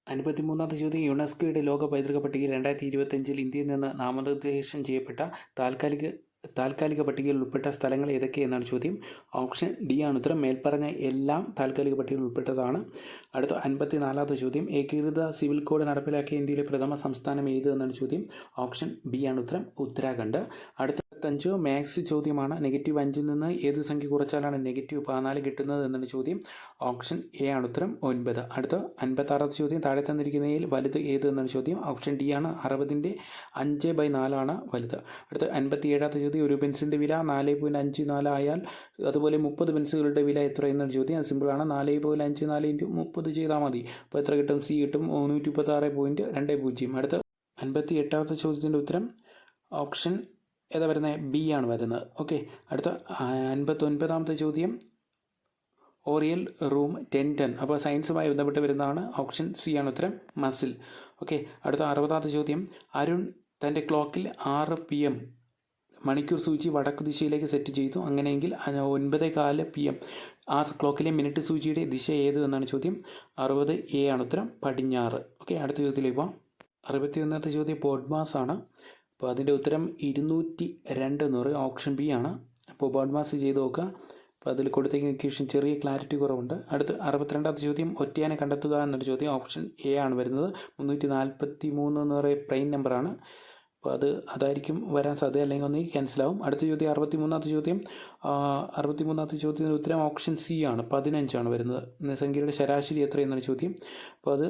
53ാമത്തെ ചോദ്യം, യുനെസ്കോയുടെ ലോക പൈതൃക പട്ടികയിൽ 2025 ഇന്ത്യയിൽ നിന്ന് നാമനിർദ്ദേശം ചെയ്യപ്പെട്ട താൽക്കാലിക താൽക്കാലിക പട്ടികയിൽ ഉൾപ്പെട്ട സ്ഥലങ്ങൾ ഏതൊക്കെയെന്നാണ് ചോദ്യം. ഓപ്ഷൻ ഡി ആണ് ഉത്തരം. മേൽപ്പറഞ്ഞ എല്ലാം താൽക്കാലിക പട്ടികയിൽ ഉൾപ്പെട്ടതാണ്. അടുത്ത 54ാമത്തെ ചോദ്യം. ഏകീകൃത സിവിൽ കോഡ് നടപ്പിലാക്കിയ ഇന്ത്യയിലെ പ്രഥമ സംസ്ഥാനം ഏത് എന്നാണ് ചോദ്യം. ഓപ്ഷൻ ബി ആണ് ഉത്തരം. ഉത്തരാഖണ്ഡ്. അടുത്ത 5 മാത്സ് ചോദ്യമാണ്. -5ൽ നിന്ന് ഏത് സംഖ്യ കുറച്ചാലാണ് -14 കിട്ടുന്നത് എന്നാണ് ചോദ്യം. ഓപ്ഷൻ എ ആണ് ഉത്തരം. 9. അടുത്ത 56ാമത്തെ ചോദ്യം. താഴെ തന്നിരിക്കുന്നതിൽ വലുത് ഏത് എന്നാണ് ചോദ്യം. ഓപ്ഷൻ ഡി ആണ്. 60ന്റെ 5/4 ആണ് വലുത്. അടുത്ത 57ാമത്തെ ചോദ്യം. ഒരു പെൻസിലിൻ്റെ വില 4.54 ആയാൽ അതുപോലെ 30 പെൻസിലുകളുടെ വില എത്ര എന്നാണ് ചോദ്യം. അത് സിമ്പിളാണ്. 4.54 × 30 ചെയ്താൽ മതി. അപ്പോൾ എത്ര കിട്ടും? സി കിട്ടും. 136.20. അടുത്ത 58ാമത്തെ ചോദ്യത്തിൻ്റെ ഉത്തരം ഓപ്ഷൻ ഏതാ വരുന്നത്? ബി ആണ് വരുന്നത്. ഓക്കെ. അടുത്ത 59ാമത്തെ ചോദ്യം. ഓറിയൽ റൂം ടെൻഡൻ. അപ്പോൾ സയൻസുമായി ബന്ധപ്പെട്ട് വരുന്നതാണ്. ഓപ്ഷൻ സി ആണ് ഉത്തരം. മസിൽ. ഓക്കെ. അടുത്ത 60ാമത്തെ ചോദ്യം. അരുൺ തൻ്റെ ക്ലോക്കിൽ 6 PM മണിക്കൂർ സൂചി വടക്കു ദിശയിലേക്ക് സെറ്റ് ചെയ്തു. അങ്ങനെയെങ്കിൽ 9:15 PM ആ ക്ലോക്കിലെ മിനിറ്റ് സൂചിയുടെ ദിശ ഏത് എന്നാണ് ചോദ്യം. 60 A ആണ് ഉത്തരം. പടിഞ്ഞാറ്. ഓക്കെ. അടുത്ത ചോദ്യത്തിലേക്ക് പോകാം. 61ാമത്തെ ചോദ്യം പോഡ്മാസ് ആണ്. അപ്പോൾ അതിൻ്റെ ഉത്തരം 202 എന്ന് പറയും. ഓപ്ഷൻ ബി ആണ്. അപ്പോൾ ബോഡ്മാസ് ചെയ്ത് നോക്കുക. അപ്പോൾ അതിൽ കൊടുത്തേക്കുന്ന ഇക്വേഷൻ ചെറിയ ക്ലാരിറ്റി കുറവുണ്ട്. അടുത്ത് 62ാമത്തെ ചോദ്യം. ഒറ്റയാനെ കണ്ടെത്തുക എന്നൊരു ചോദ്യം. ഓപ്ഷൻ എ ആണ് വരുന്നത്. 343 എന്ന് പറയുന്ന പ്രൈം നമ്പറാണ്. അപ്പോൾ അതായിരിക്കും വരാൻ സാധ്യത, അല്ലെങ്കിൽ ഒന്ന് ക്യാൻസലാവും. അടുത്ത ചോദ്യം 63ാമത്തെ ചോദ്യം. 63ാമത്തെ ചോദ്യത്തിൻ്റെ ഉത്തരം ഓപ്ഷൻ സി ആണ്. 15 ആണ് വരുന്നത്. സംഖ്യയുടെ ശരാശരി എത്രയെന്നാണ് ചോദ്യം. അപ്പോൾ അത്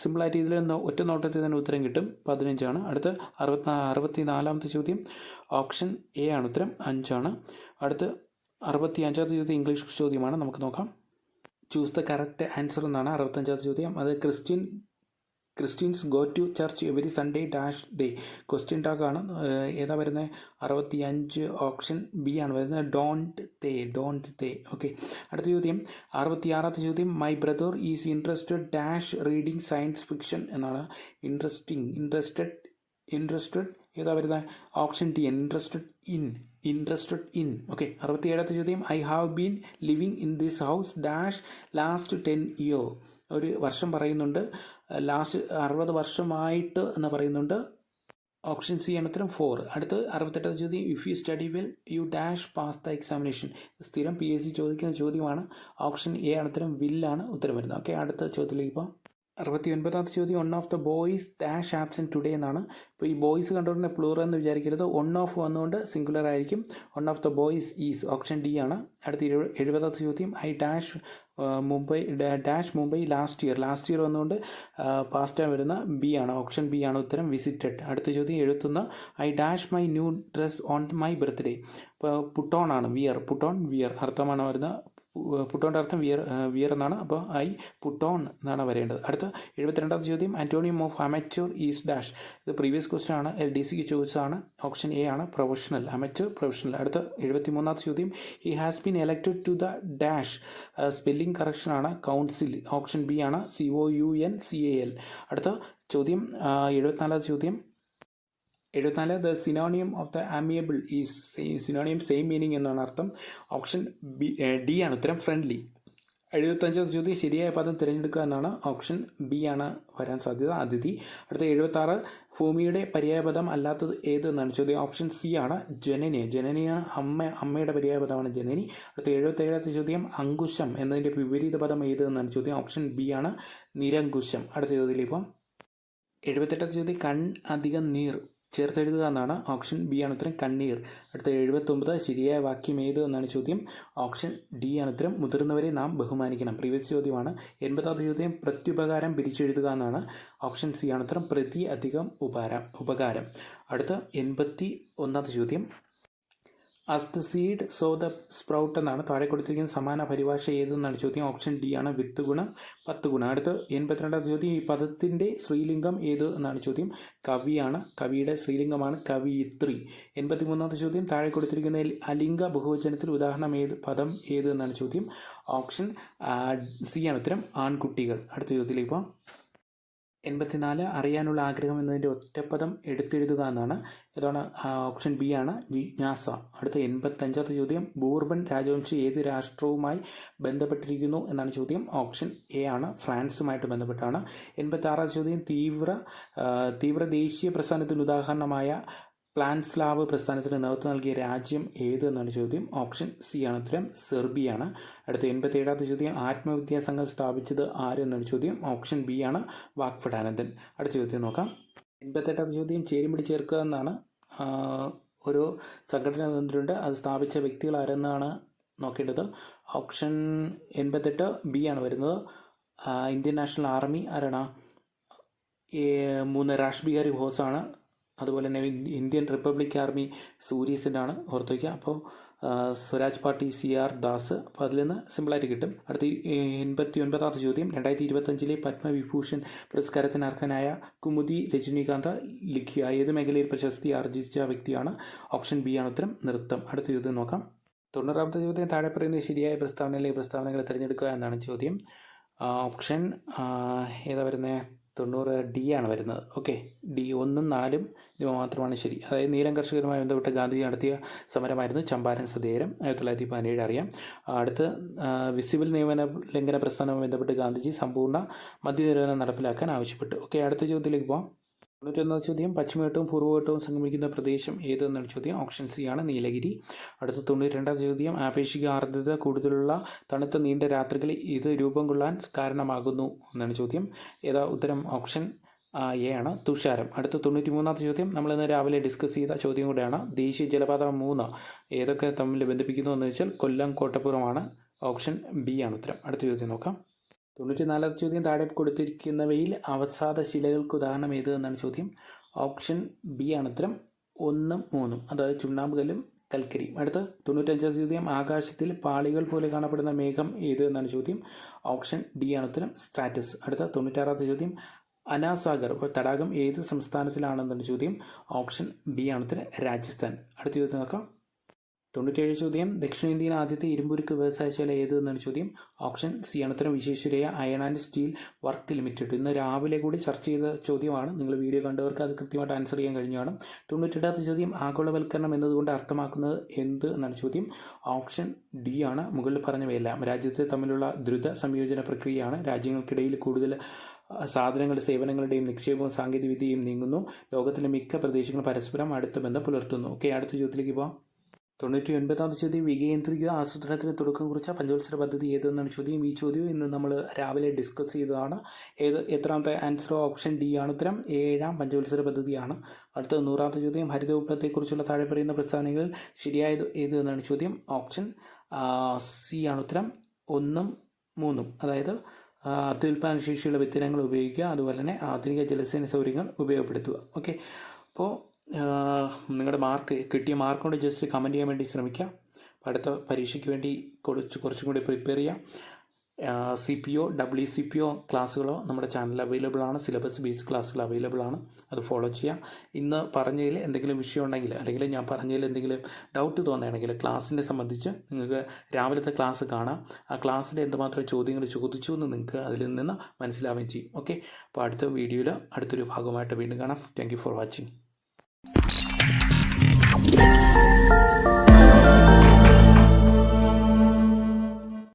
സിമ്പിളായിട്ട് ഇതിൽ ഒറ്റ നോട്ടത്തിൽ തന്നെ ഉത്തരം കിട്ടും. 15 ആണ്. അടുത്ത് 64ാമത്തെ ചോദ്യം. ഓപ്ഷൻ എ ആണ് ഉത്തരം. 5 ആണ്. അടുത്ത് 65ാമത്തെ ചോദ്യം ഇംഗ്ലീഷ് ചോദ്യമാണ്. നമുക്ക് നോക്കാം. ചൂസ് ദ കറക്റ്റ് ആൻസർ എന്നാണ് 65ാമത്തെ ചോദ്യം. അത് Christians go to church every Sunday dash day. Question tag ആണ്. ഏതാ വരുന്നത്? 65. ഓപ്ഷൻ ബി ആണ് വരുന്നത്. ഡോണ്ട് തേ. ഓക്കെ. അടുത്ത ചോദ്യം 66ാമത്തെ ചോദ്യം. My brother is interested dash reading science fiction എന്നാണ്. ഇൻട്രസ്റ്റഡ് ഏതാ വരുന്നത്? Option D. Interested in. Okay. 67ാമത്തെ ചോദ്യം. I have been living in this house dash last 10 years. ഒരു വർഷം പറയുന്നുണ്ട്. ലാസ്റ്റ് 60 വർഷമായിട്ട് എന്ന് പറയുന്നുണ്ട്. ഓപ്ഷൻ സി ആണ് ഉത്തരം. 4. അടുത്ത് 68ാമത്തെ ചോദ്യം. If you study well you dash pass the examination. സ്ഥിരം PSC ചോദിക്കുന്ന ചോദ്യമാണ്. ഓപ്ഷൻ എ ആണ് ഉത്തരം. വില്ലാണ് ഉത്തരം വരുന്നത്. ഓക്കെ. അടുത്ത ചോദ്യത്തിലേക്ക് ഇപ്പോൾ 69ാമത്തെ ചോദ്യം. One of the boys dash absent today എന്നാണ്. ഇപ്പോൾ ഈ ബോയ്സ് കണ്ടുകൊണ്ട് പ്ലൂറൽ എന്ന് വിചാരിക്കരുത്. വൺ ഓഫ് വന്നുകൊണ്ട് സിംഗുലർ ആയിരിക്കും. One of the boys is. Option D ആണ്. അടുത്ത 70ാമത്തെ ചോദ്യം. I dash Mumbai last year വന്നുകൊണ്ട് പാസ്റ്റ് വരുന്ന ബി ആണ്. ഓപ്ഷൻ ബി ആണ് ഉത്തരം. വിസിറ്റഡ്. അടുത്ത ചോദ്യം. എഴുതുന്ന I dash my new dress on my birthday. ഇപ്പോൾ പുട്ടോൺ ആണ്. വിയർ അർത്ഥമാണ് വരുന്നത്. പുട്ടോൻ്റെ അർത്ഥം വിയർ എന്നാണ്. അപ്പോൾ ഐ പുട്ടോൺ എന്നാണ് വരേണ്ടത്. അടുത്ത 72ാമത്തെ ചോദ്യം. Antonym of amateur is dash. ഇത് പ്രീവിയസ് ക്വസ്റ്റ്യൻ ആണ്. LDCക്ക് ചോദിച്ചതാണ്. ഓപ്ഷൻ എ ആണ്. പ്രൊഫഷണൽ. Amateur professional. അടുത്ത 73ാമത്തെ ചോദ്യം. He has been elected to the dash. Spelling correction ആണ്. കൗൺസിൽ. ഓപ്ഷൻ ബി ആണ്. COUNCIL. അടുത്ത ചോദ്യം 74ാമത്തെ ചോദ്യം. 74. The synonym of the amiable is. Synonym same meaning എന്നാണ് അർത്ഥം. ഓപ്ഷൻ ഡി ആണ് ഉത്തരം. ഫ്രണ്ട്ലി. 75ാമത്തെ ചോദ്യം. ശരിയായ പദം തിരഞ്ഞെടുക്കുക എന്നാണ്. ഓപ്ഷൻ ബി ആണ് വരാൻ സാധ്യത. അതിഥി. അടുത്ത 76. ഭൂമിയുടെ പര്യായപദം അല്ലാത്തത് ഏത് എന്നാണ് ചോദ്യം. ഓപ്ഷൻ സി ആണ്. ജനനിയാണ്. അമ്മയുടെ പര്യായപദമാണ് ജനനി. അടുത്ത 77ാമത്തെ ചോദ്യം. അങ്കുശം എന്നതിൻ്റെ വിപരീത പദം ഏത് എന്നാണ് ചോദ്യം. ഓപ്ഷൻ ബി ആണ്. നിരങ്കുശം. അടുത്ത ചോദ്യത്തിലിപ്പം 78ാമത്തെ ചോദ്യം. അധികം നീർ ചേർത്തെഴുതുക എന്നാണ്. ഓപ്ഷൻ ബി ആണ് ഉത്തരം. കണ്ണീർ. അടുത്ത 79. ശരിയായ വാക്യം ഏത് എന്നാണ് ചോദ്യം. ഓപ്ഷൻ ഡി ആണ് ഉത്തരം. മുതിർന്നവരെ നാം ബഹുമാനിക്കണം. പ്രീവിയസ് ചോദ്യമാണ്. 80ാമത്തെ ചോദ്യം. പ്രത്യുപകാരം പിരിച്ചെഴുതുക എന്നാണ്. ഓപ്ഷൻ സി ആണ് ഉത്തരം. പ്രതി അധികം ഉപകാരം. അടുത്ത 81ാമത്തെ ചോദ്യം. as the seed so the sprout എന്നാണ്. താഴെ കൊടുത്തിരിക്കുന്ന സമാന പരിഭാഷ ഏതെന്നാണ് ചോദ്യം. ഓപ്ഷൻ ഡി ആണ്. 10 ഗുണം 10 ഗുണം. അടുത്ത് 82ാമത്തെ ചോദ്യം. ഈ പദത്തിൻ്റെ സ്ത്രീലിംഗം ഏത് എന്നാണ് ചോദ്യം. കവിയാണ്. കവിയുടെ സ്ത്രീലിംഗമാണ് കവിയിത്രി. 83ാമത്തെ ചോദ്യം. താഴെ കൊടുത്തിരിക്കുന്ന അലിംഗ ബഹുവചനത്തിൽ ഉദാഹരണം പദം ഏത് എന്നാണ് ചോദ്യം. ഓപ്ഷൻ സി ആണ് ഉത്തരം. ആൺകുട്ടികൾ. അടുത്ത ചോദ്യത്തിലേക്ക് പോകാം. 84. അറിയാനുള്ള ആഗ്രഹം എന്നതിൻ്റെ ഒറ്റപ്പദം എടുത്തെഴുതുക എന്നാണ്. ഇതാണ്. ഓപ്ഷൻ ബി ആണ്. ജിജ്ഞാസ. അടുത്ത 85ാമത്തെ ചോദ്യം. ബൂർബൺ രാജവംശം ഏത് രാഷ്ട്രവുമായി ബന്ധപ്പെട്ടിരിക്കുന്നു എന്നാണ് ചോദ്യം. ഓപ്ഷൻ എ ആണ്. ഫ്രാൻസുമായിട്ട് ബന്ധപ്പെട്ടാണ്. 86ാമത്തെ ചോദ്യം. തീവ്ര ദേശീയ പ്രസ്ഥാനത്തിന് ഉദാഹരണമായ പ്ലാൻസ്ലാവ് പ്രസ്ഥാനത്തിന് നേതൃത്വം നൽകിയ രാജ്യം ഏത് എന്നാണ് ചോദ്യം. ഓപ്ഷൻ സി ആണ് ഉത്തരം, സെർബിയാണ്. അടുത്ത 87ാമത്തെ ചോദ്യം, ആത്മവിദ്യാ സംഘം സ്ഥാപിച്ചത് ആര് എന്നാണ് ചോദ്യം. ഓപ്ഷൻ ബി ആണ്, വാഗ്ഭടാനന്ദൻ. അടുത്ത ചോദ്യം നോക്കാം. 88ാമത്തെ ചോദ്യം, ചേരുംപടി ചേർക്കുക എന്നാണ്. ഒരു സംഘടന തന്നിട്ടുണ്ട്, അത് സ്ഥാപിച്ച വ്യക്തികൾ ആരെന്നാണ് നോക്കേണ്ടത്. ഓപ്ഷൻ 88 ബി ആണ് വരുന്നത്. ഇന്ത്യൻ നാഷണൽ ആർമി ആരാണ്? 3 രാഷ് ബിഹാരി ബോസാണ്. അതുപോലെ തന്നെ ഇന്ത്യൻ റിപ്പബ്ലിക് ആർമി സൂര്യ സെന്നാണ്, ഓർത്ത് വയ്ക്കുക. അപ്പോൾ സ്വരാജ് പാർട്ടി CR ദാസ്. അപ്പോൾ അതിൽ നിന്ന് സിമ്പിളായിട്ട് കിട്ടും. അടുത്ത 89ാമത്തെ ചോദ്യം, 2025 പത്മവിഭൂഷൺ പുരസ്കാരത്തിന് അർഹനായ കുമുദി രജനീകാന്ത് ലിഖിയ ഏത് മേഖലയിൽ പ്രശസ്തി ആർജിച്ച വ്യക്തിയാണ്. ഓപ്ഷൻ ബി ആണ് ഉത്തരം, നൃത്തം. അടുത്ത ചോദ്യം നോക്കാം. 90ാമത്തെ ചോദ്യം, താഴെ പറയുന്നത് ശരിയായ പ്രസ്താവന അല്ലെങ്കിൽ പ്രസ്താവനകൾ തിരഞ്ഞെടുക്കുക എന്നാണ് ചോദ്യം. ഓപ്ഷൻ ഏതാ വരുന്നത്? 90 ഡി ആണ് വരുന്നത്. ഓക്കെ, ഡി 1ഉം 4ഉം ഇവ മാത്രമാണ് ശരി. അതായത് നീലം കർഷകരുമായി ബന്ധപ്പെട്ട് ഗാന്ധിജി നടത്തിയ സമരമായിരുന്നു ചമ്പാരൻ സത്യാഗ്രഹം, 1917 അറിയാം. അടുത്ത് വിസിബിൾ നിയമന ലംഘന പ്രസ്ഥാനവുമായി ബന്ധപ്പെട്ട് ഗാന്ധിജി സമ്പൂർണ്ണ മദ്യനിരോധനം നടപ്പിലാക്കാൻ ആവശ്യപ്പെട്ടു. ഓക്കെ, അടുത്ത ചോദ്യത്തിലേക്ക് പോകാം. 91ാമത്തെ ചോദ്യം, പശ്ചിമഘട്ടവും പൂർവ്വഘട്ടവും സംഗമിക്കുന്ന പ്രദേശം ഏതെന്നാണ് ചോദ്യം. ഓപ്ഷൻ സി ആണ്, നീലഗിരി. അടുത്ത 92ാമത്തെ ചോദ്യം, ആപേക്ഷിക ആർദ്രത കൂടുതലുള്ള തണുത്ത നീണ്ട രാത്രികളിൽ ഇത് രൂപം കൊള്ളാൻ കാരണമാകുന്നു എന്നാണ് ചോദ്യം. ഏതാ ഉത്തരം? ഓപ്ഷൻ എ ആണ്, തുഷാരം. അടുത്ത 93ാമത്തെ ചോദ്യം, നമ്മളിന്ന് രാവിലെ ഡിസ്കസ് ചെയ്ത ചോദ്യം കൂടെയാണ്. ദേശീയ ജലപാത 3 ഏതൊക്കെ തമ്മിൽ ബന്ധിപ്പിക്കുന്നു എന്ന് വെച്ചാൽ കൊല്ലം കോട്ടപ്പുറമാണ്. ഓപ്ഷൻ ബി ആണ് ഉത്തരം. അടുത്ത ചോദ്യം നോക്കാം. 94ാമത്തെ ചോദ്യം, താഴെ കൊടുത്തിരിക്കുന്നവയിൽ അവസാദ ശിലകൾക്ക് ഉദാഹരണം ഏത് എന്നാണ് ചോദ്യം. ഓപ്ഷൻ ബി ആണ് ഉത്തരം, 1ഉം 3ഉം, അതായത് ചുണ്ണാമ്പുകല്ലും കൽക്കരിയും. അടുത്ത് 95ാമത്തെ ചോദ്യം, ആകാശത്തിൽ പാളികൾ പോലെ കാണപ്പെടുന്ന മേഘം ഏത് എന്നാണ് ചോദ്യം. ഓപ്ഷൻ ഡി ആണ് ഉത്തരം, സ്ട്രാറ്റസ്. അടുത്ത 96ാമത്തെ ചോദ്യം, അനാസാഗർ തടാകം ഏത് സംസ്ഥാനത്തിലാണെന്നാണ് ചോദ്യം. ഓപ്ഷൻ ബി ആണ് ഉത്തരം, രാജസ്ഥാൻ. അടുത്ത ചോദ്യം നോക്കാം. 97 ചോദ്യം, ദക്ഷിണേന്ത്യയിലെ ആദ്യത്തെ ഇരുമ്പുരുക്ക് വ്യവസായശാല ഏത് എന്നാണ് ചോദ്യം. ഓപ്ഷൻ സി ആണ് ഉത്തരം, Visvesvaraya iron and steel work limited. ഇന്ന് രാവിലെ കൂടി ചർച്ച ചെയ്ത ചോദ്യമാണ്. നിങ്ങൾ വീഡിയോ കണ്ടവർക്ക് അത് കൃത്യമായിട്ട് ആൻസർ ചെയ്യാൻ കഴിഞ്ഞാണ്. 98ാമത്തെ ചോദ്യം, ആഗോളവൽക്കരണം എന്നതുകൊണ്ട് അർത്ഥമാക്കുന്നത് എന്ത് എന്നാണ് ചോദ്യം. ഓപ്ഷൻ ഡി ആണ്, മുകളിൽ പറഞ്ഞവയെല്ലാം. രാജ്യത്തെ തമ്മിലുള്ള ദ്രുത സംയോജന പ്രക്രിയയാണ്. രാജ്യങ്ങൾക്കിടയിൽ കൂടുതൽ സാധനങ്ങളുടെ സേവനങ്ങളുടെയും നിക്ഷേപവും സാങ്കേതികവിദ്യയും നീങ്ങുന്നു. ലോകത്തിലെ മിക്ക പ്രദേശങ്ങളും പരസ്പരം അടുത്ത ബന്ധം പുലർത്തുന്നു. ഓക്കെ, അടുത്ത ചോദ്യത്തിലേക്ക് പോകാം. 99ാമത്തെ ചോദ്യം, വികേന്ദ്രീകൃത ആസൂത്രണത്തിന് തുടക്കം കുറിച്ച പഞ്ചവത്സര പദ്ധതി ഏതെന്നാണ് ചോദ്യം. ഈ ചോദ്യം ഇന്ന് നമ്മൾ രാവിലെ ഡിസ്കസ് ചെയ്തതാണ്. എത്രാമത്തെ ആൻസർ? ഓപ്ഷൻ ഡി ആണ് ഉത്തരം, 7ാം പഞ്ചവത്സര പദ്ധതിയാണ്. അടുത്ത 100ാമത്തെ ചോദ്യം, ഹരിത വിപ്ലവത്തെക്കുറിച്ചുള്ള താഴെ പറയുന്ന പ്രസ്താവനകൾ ശരിയായത് ഏത് എന്നാണ് ചോദ്യം. ഓപ്ഷൻ സി ആണ് ഉത്തരം, 1ഉം 3ഉം, അതായത് അത്യുൽപാദനശേഷിയുള്ള വ്യതിയാനങ്ങൾ ഉപയോഗിക്കുക, അതുപോലെ തന്നെ ആധുനിക ജലസേന സൗകര്യങ്ങൾ ഉപയോഗപ്പെടുത്തുക. ഓക്കെ, അപ്പോൾ നിങ്ങളുടെ കിട്ടിയ മാർക്ക് കൊണ്ട് ജസ്റ്റ് കമൻറ്റ് ചെയ്യാൻ വേണ്ടി ശ്രമിക്കുക. അടുത്ത പരീക്ഷയ്ക്ക് വേണ്ടി കുറച്ചും കൂടി പ്രിപ്പയർ ചെയ്യാം. CPO WCPO ക്ലാസ്സുകളോ നമ്മുടെ ചാനലിൽ അവൈലബിൾ ആണ്. സിലബസ് ബേസ്ഡ് ക്ലാസ്സുകൾ അവൈലബിൾ ആണ്, അത് ഫോളോ ചെയ്യാം. ഇന്ന് പറഞ്ഞതിൽ എന്തെങ്കിലും വിഷയം ഉണ്ടെങ്കിൽ, അല്ലെങ്കിൽ ഞാൻ പറഞ്ഞതിൽ എന്തെങ്കിലും ഡൗട്ട് തോന്നുകയാണെങ്കിൽ ക്ലാസ്സിനെ സംബന്ധിച്ച് നിങ്ങൾക്ക് രാവിലത്തെ ക്ലാസ് കാണാം. ആ ക്ലാസ്സിൽ എന്തുമാത്രം ചോദ്യങ്ങൾ ചോദിച്ചു എന്ന് നിങ്ങൾക്ക് അതിൽ നിന്ന് മനസ്സിലാവുകയും ചെയ്യും. ഓക്കെ, അപ്പോൾ അടുത്ത വീഡിയോയിൽ അടുത്തൊരു ഭാഗമായിട്ട് വീണ്ടും കാണാം. Thank you for watching.